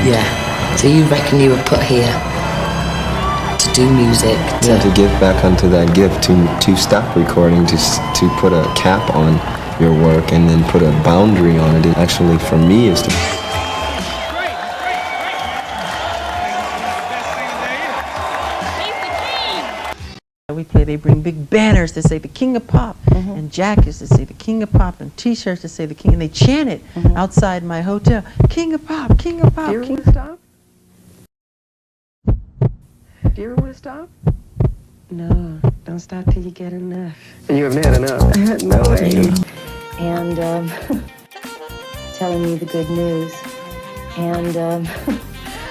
Yeah. So you reckon you were put here to do music? Yeah, to give back unto that gift, to stop recording, to put a cap on your work and then put a boundary on it. It actually, for me, is to... We play, they bring big banners that say the King of Pop, and jackets that say the King of Pop, and t-shirts that say the King, and they chant it outside my hotel, King of Pop, King of Pop. Do you ever want to stop? Do you ever want to stop? No, don't stop till you get enough. And you're man enough. No way. And telling me the good news. And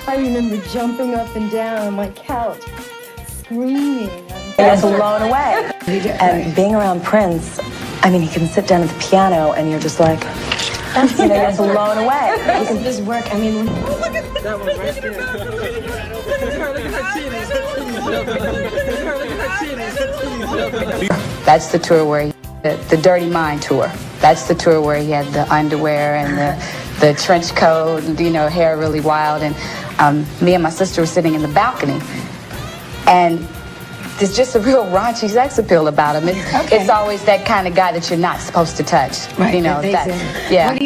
I remember jumping up and down on my couch, screaming. I was blown away. And being around Prince, I mean, he can sit down at the piano and you're just like, you know, you're blown away. Look at this work. I mean, look at that one right there. Look at her, look at her titties. That's the tour where the Dirty Mind tour. That's the tour where he had the underwear and the trench coat, and, you know, hair really wild. And me and my sister were sitting in the balcony. And there's just a real raunchy sex appeal about him. It's always that kind of guy that you're not supposed to touch. Right. You know, that, yeah.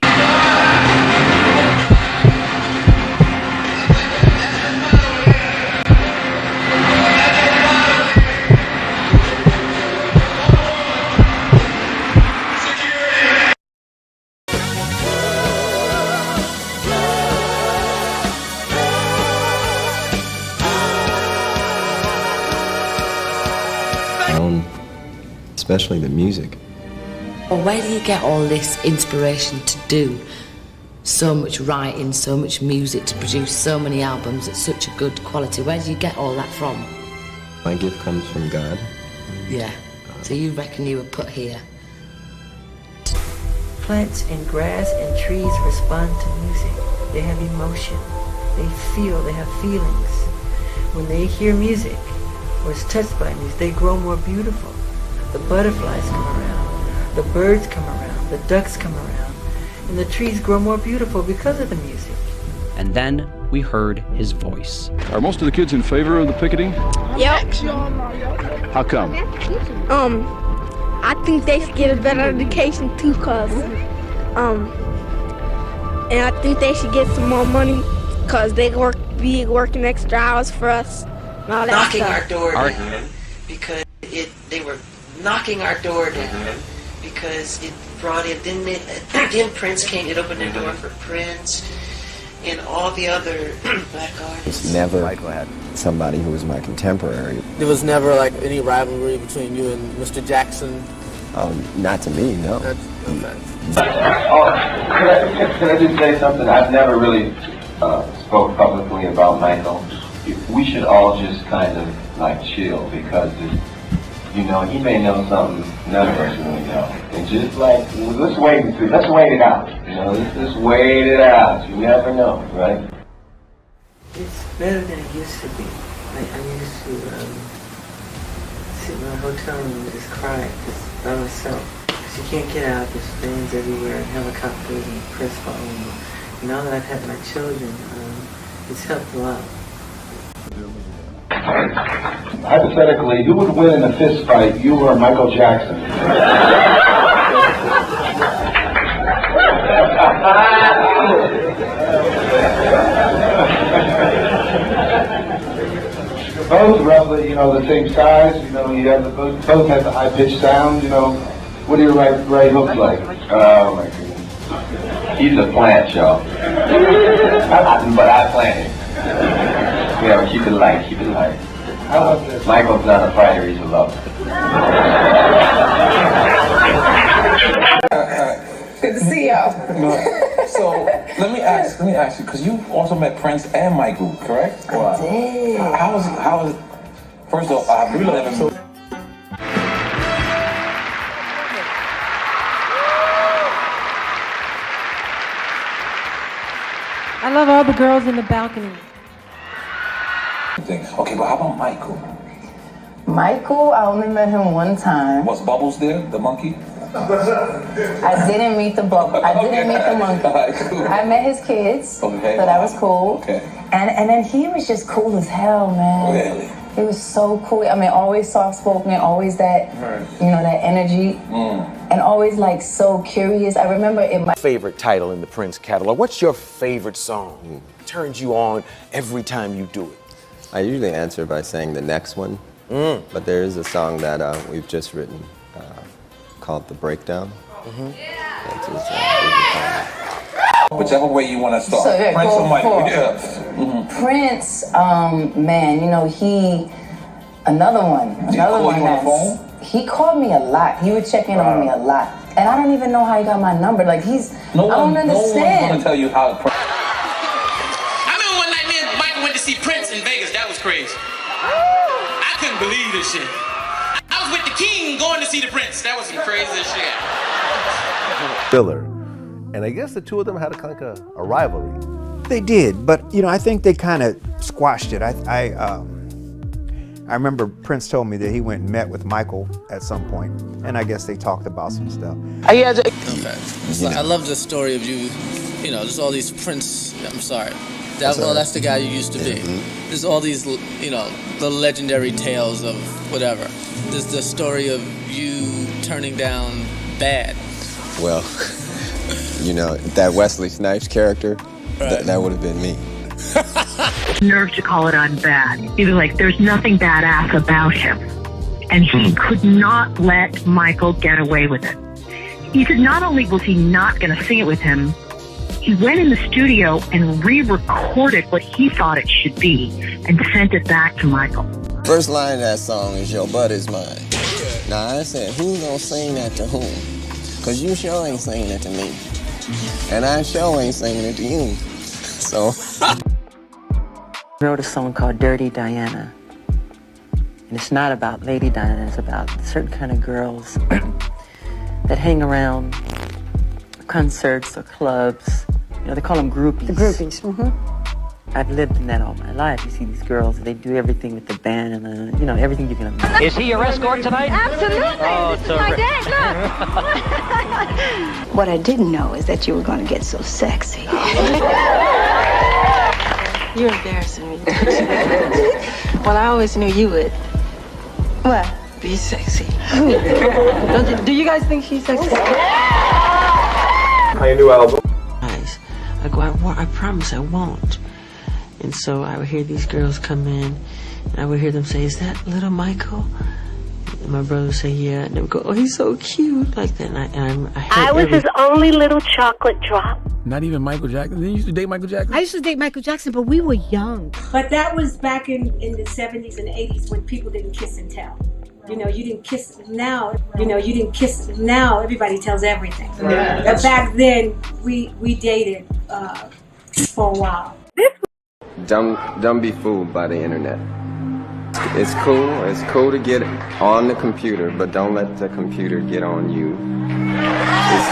Especially the music. Well, where do you get all this inspiration to do so much writing, so much music, to produce so many albums at such a good quality? Where do you get all that from? My gift comes from God. Yeah. So you reckon you were put here? Plants and grass and trees respond to music. They have emotion. They feel, they have feelings. When they hear music or is touched by music, they grow more beautiful. The butterflies come around, the birds come around, the ducks come around, and the trees grow more beautiful because of the music. And then we heard his voice. Are most of the kids in favor of the picketing? Yep. How come? I think they should get a better education too, cause and I think they should get some more money, cause they be working extra hours for us and all that knocking stuff. our door down because they were knocking our door down because it brought in, then Prince came, it opened the door for Prince and all the other black artists. It's never somebody who was my contemporary. There was never like any rivalry between you and Mr. Jackson? Not to me, no. Okay. Can I just say something? I've never really spoke publicly about Michael. We should all just kind of like chill because you know, he may know something none of us really know. And just like, let's wait and see. Let's wait it out. You know, let's just wait it out. You never know, right? It's better than it used to be. Like, I used to sit in my hotel room and just cry just by myself. Because you can't get out. There's fans everywhere and helicopters and press following. And now that I've had my children, it's helped a lot. Hypothetically, who would win in a fist fight, you or Michael Jackson? Both roughly, you know, the same size. You know, you have both have the high-pitched sound. You know, what do your right hooks like? Oh my goodness, he's a plant, y'all. But I plant him. Yeah, keep it light, keep it light. Michael's not a fighter, he's a lover. Good to see y'all. So let me ask you, because you also met Prince and Michael, correct? I did. How was first of all, I really let him. I love all the girls in the balcony. Okay, but how about Michael? Michael, I only met him one time. Was Bubbles there, the monkey? I didn't meet the monkey. I met his kids, so that was cool. And then he was just cool as hell, man. Really? He was so cool. I mean, always soft-spoken, always that, you know, that energy, and always like so curious. I remember in my favorite title in the Prince catalog. What's your favorite song? Turns you on every time you do it. I usually answer by saying the next one, but there is a song that we've just written called The Breakdown. That's his favorite song. Whichever way you want to start. So, yeah, Prince or Michael? Yeah. Prince, man, you know, another one that's, he called me a lot. He would check in on me a lot. And I don't even know how he got my number. Like, I don't understand. No one's going to tell you how to I remember one night me and Michael went to see Prince in Vegas. That was crazy. I couldn't believe this shit. I was with the king going to see the Prince. That was some crazy shit. Filler. And I guess the two of them had a kind of a rivalry. They did, but you know, I think they kind of squashed it. I remember Prince told me that he went and met with Michael at some point, and I guess they talked about some stuff. Okay. I love the story of you, you know, there's all these Prince, I'm sorry. That's the guy you used to be. There's all these, you know, the legendary tales of whatever. There's the story of you turning down Bad. Well, you know, that Wesley Snipes character, that would have been me. Nerve to call it on Bad. He was like, there's nothing badass about him. And he could not let Michael get away with it. He said not only was he not going to sing it with him, he went in the studio and re-recorded what he thought it should be and sent it back to Michael. First line of that song is, your butt is mine. Now I said, who's gonna sing that to whom? Cause you sure ain't singing it to me. And I sure ain't singing it to you. So. I wrote a song called Dirty Diana. And it's not about Lady Diana, it's about certain kind of girls that hang around concerts or clubs. You know, they call them groupies. The groupies, I've lived in that all my life. You see these girls, they do everything with the band and, you know, everything you can imagine. Is he your escort tonight? Absolutely. Oh, this is my dad. Look. What I didn't know is that you were going to get so sexy. You're embarrassing me. Well, I always knew you would. What? Be sexy. Do you guys think she's sexy? How your new album? I go, I promise I won't. And so I would hear these girls come in, and I would hear them say, is that little Michael? And my brother would say, yeah. And they would go, oh, he's so cute, like that. And I was his only little chocolate drop. Not even Michael Jackson. Didn't you used to date Michael Jackson? I used to date Michael Jackson, but we were young. But that was back in the 70s and 80s when people didn't kiss and tell. You know, you didn't kiss now. Now everybody tells everything. Yeah. But back then, we dated for a while. Don't be fooled by the internet. It's cool to get on the computer, but don't let the computer get on you. It's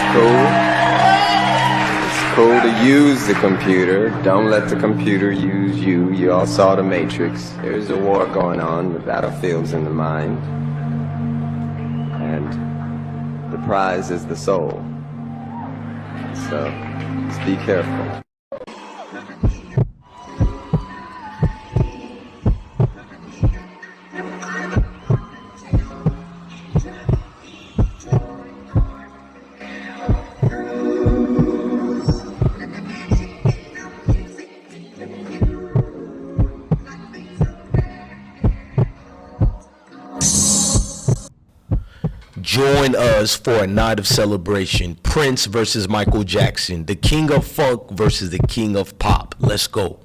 cool to use the computer, don't let the computer use you. You all saw The Matrix. There's a war going on, the battlefield's in the mind. And the prize is the soul. So, just be careful. Join us for a night of celebration. Prince versus Michael Jackson. The king of funk versus the king of pop. Let's go.